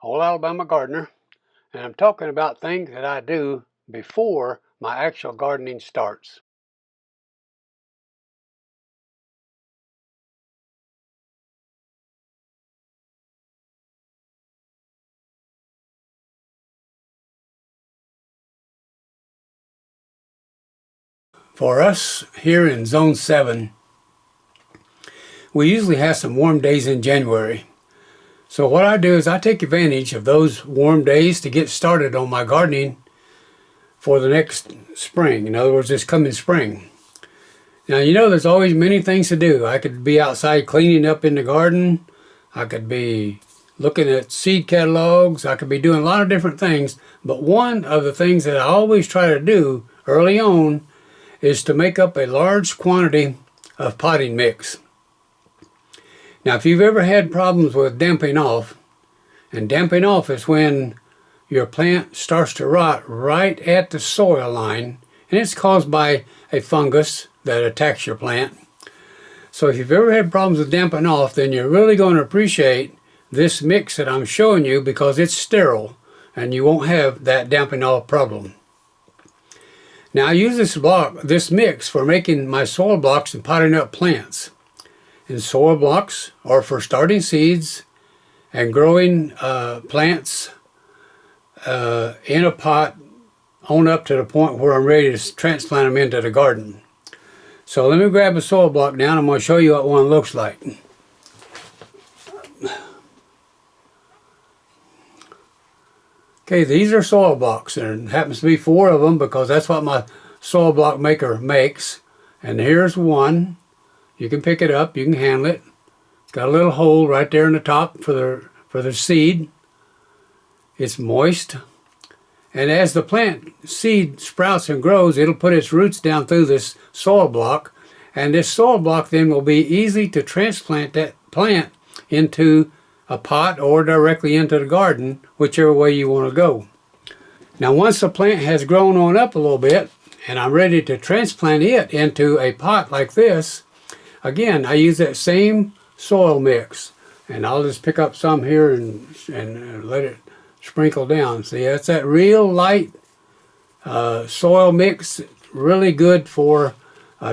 Old Alabama gardener, and I'm talking about things that I do before my actual gardening starts. For us here in Zone 7, we usually have some warm days in January. So what I do is I take advantage of those warm days to get started on my gardening for the next spring. In other words, this coming spring. Now, there's always many things to do. I could be outside cleaning up in the garden. I could be looking at seed catalogs. I could be doing a lot of different things. But one of the things that I always try to do early on is to make up a large quantity of potting mix. Now, if you've ever had problems with damping off, and damping off is when your plant starts to rot right at the soil line, and it's caused by a fungus that attacks your plant. So if you've ever had problems with damping off, then you're really going to appreciate this mix that I'm showing you because it's sterile and you won't have that damping off problem. Now I use this mix for making my soil blocks and potting up plants. And soil blocks are for starting seeds and growing plants in a pot on up to the point where I'm ready to transplant them into the garden. So let me grab a soil block now and I'm going to show you what one looks like. Okay, these are soil blocks. There happens to be 4 of them because that's what my soil block maker makes. And here's one. You can pick it up, you can handle it. It's got a little hole right there in the top for the seed. It's moist. And as the plant seed sprouts and grows, it'll put its roots down through this soil block. And this soil block then will be easy to transplant that plant into a pot or directly into the garden, whichever way you want to go. Now once the plant has grown on up a little bit, and I'm ready to transplant it into a pot like this, again, I use that same soil mix. And I'll just pick up some here and let it sprinkle down. See, that's that real light soil mix, really good for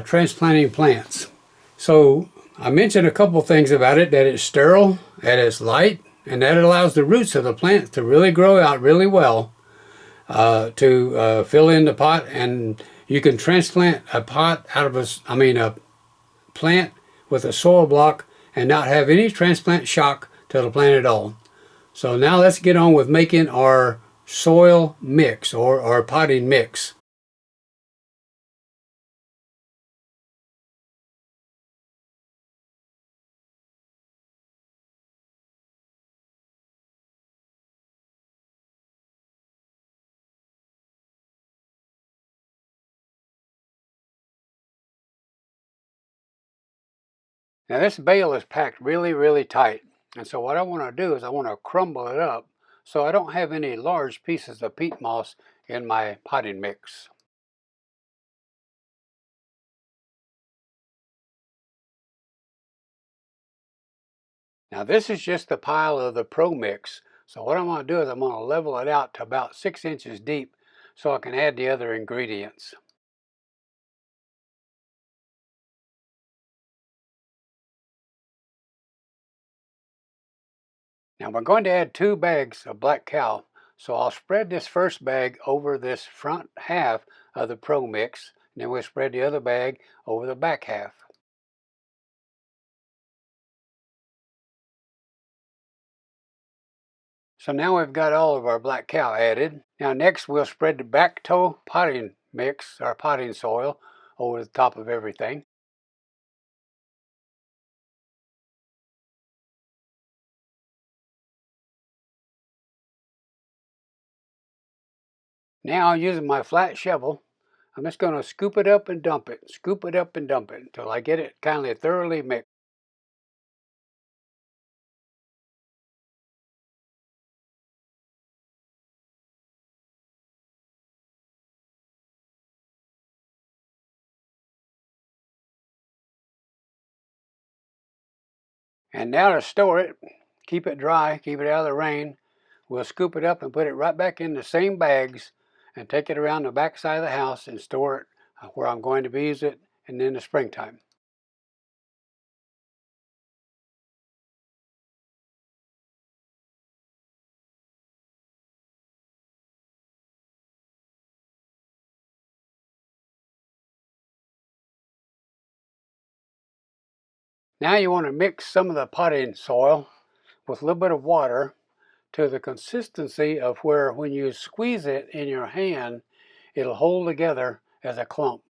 transplanting plants. So I mentioned a couple things about it, that it's sterile, that it's light, and that it allows the roots of the plant to really grow out really well to fill in the pot, and you can transplant a pot out of a plant with a soil block and not have any transplant shock to the plant at all. So now let's get on with making our soil mix or our potting mix. Now this bale is packed really, really tight. And so what I want to do is I want to crumble it up so I don't have any large pieces of peat moss in my potting mix. Now this is just the pile of the Pro Mix. So what I'm going to do is I'm going to level it out to about 6 inches deep so I can add the other ingredients. Now we're going to add 2 bags of black cow. So I'll spread this first bag over this front half of the Pro Mix, and then we'll spread the other bag over the back half. So now we've got all of our black cow added. Now next we'll spread the back toe potting mix, our potting soil, over the top of everything. Now using my flat shovel, I'm just going to scoop it up and dump it, scoop it up and dump it until I get it kind of thoroughly mixed. And now to store it, keep it dry, keep it out of the rain, we'll scoop it up and put it right back in the same bags and take it around the back side of the house and store it where I'm going to use it in the springtime. Now you want to mix some of the potting soil with a little bit of water to the consistency of where when you squeeze it in your hand, it'll hold together as a clump.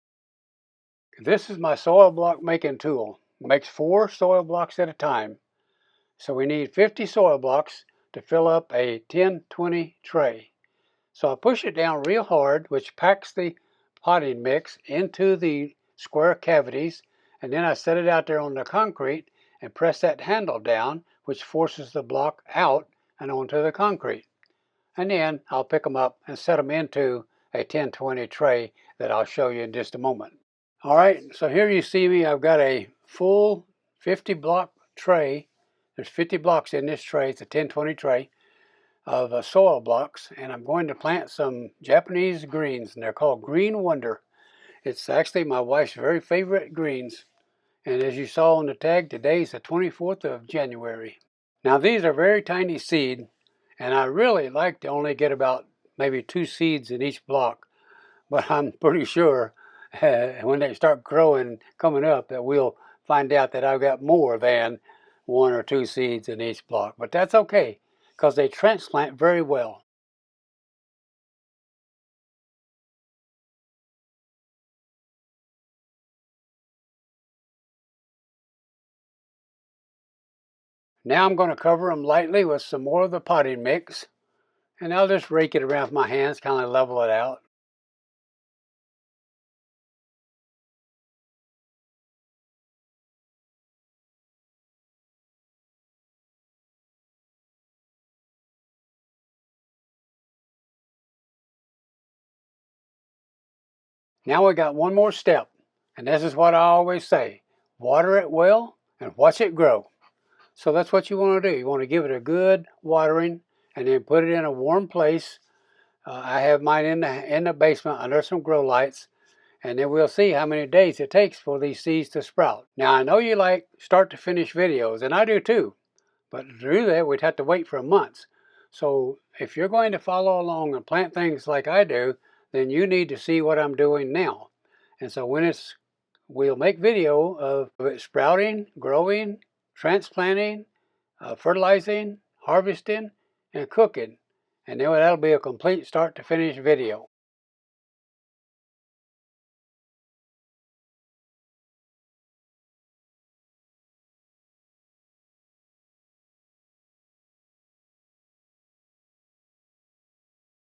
This is my soil block making tool. It makes 4 soil blocks at a time. So we need 50 soil blocks to fill up a 10-20 tray. So I push it down real hard, which packs the potting mix into the square cavities, and then I set it out there on the concrete and press that handle down, which forces the block out and onto the concrete. And then I'll pick them up and set them into a 10-20 tray that I'll show you in just a moment. All right, so here you see me. I've got a full 50 block tray. There's 50 blocks in this tray. It's a 10-20 tray of soil blocks, and I'm going to plant some Japanese greens, and they're called Green Wonder. It's actually my wife's very favorite greens, and as you saw on the tag, today's the 24th of January. Now these are very tiny seed, and I really like to only get about maybe 2 seeds in each block, but I'm pretty sure when they start growing, coming up, that we'll find out that I've got more than 1 or 2 seeds in each block, but that's okay, because they transplant very well. Now I'm going to cover them lightly with some more of the potting mix, and I'll just rake it around with my hands, kind of level it out. Now we got one more step, and this is what I always say: water it well and watch it grow. So that's what you want to do. You want to give it a good watering and then put it in a warm place. I have mine in the basement under some grow lights, and then we'll see how many days it takes for these seeds to sprout. Now I know you like start to finish videos, and I do too, but to do that we'd have to wait for months. So if you're going to follow along and plant things like I do, then you need to see what I'm doing now. And so we'll make video of it sprouting, growing, transplanting, fertilizing, harvesting, and cooking. And then that'll be a complete start to finish video.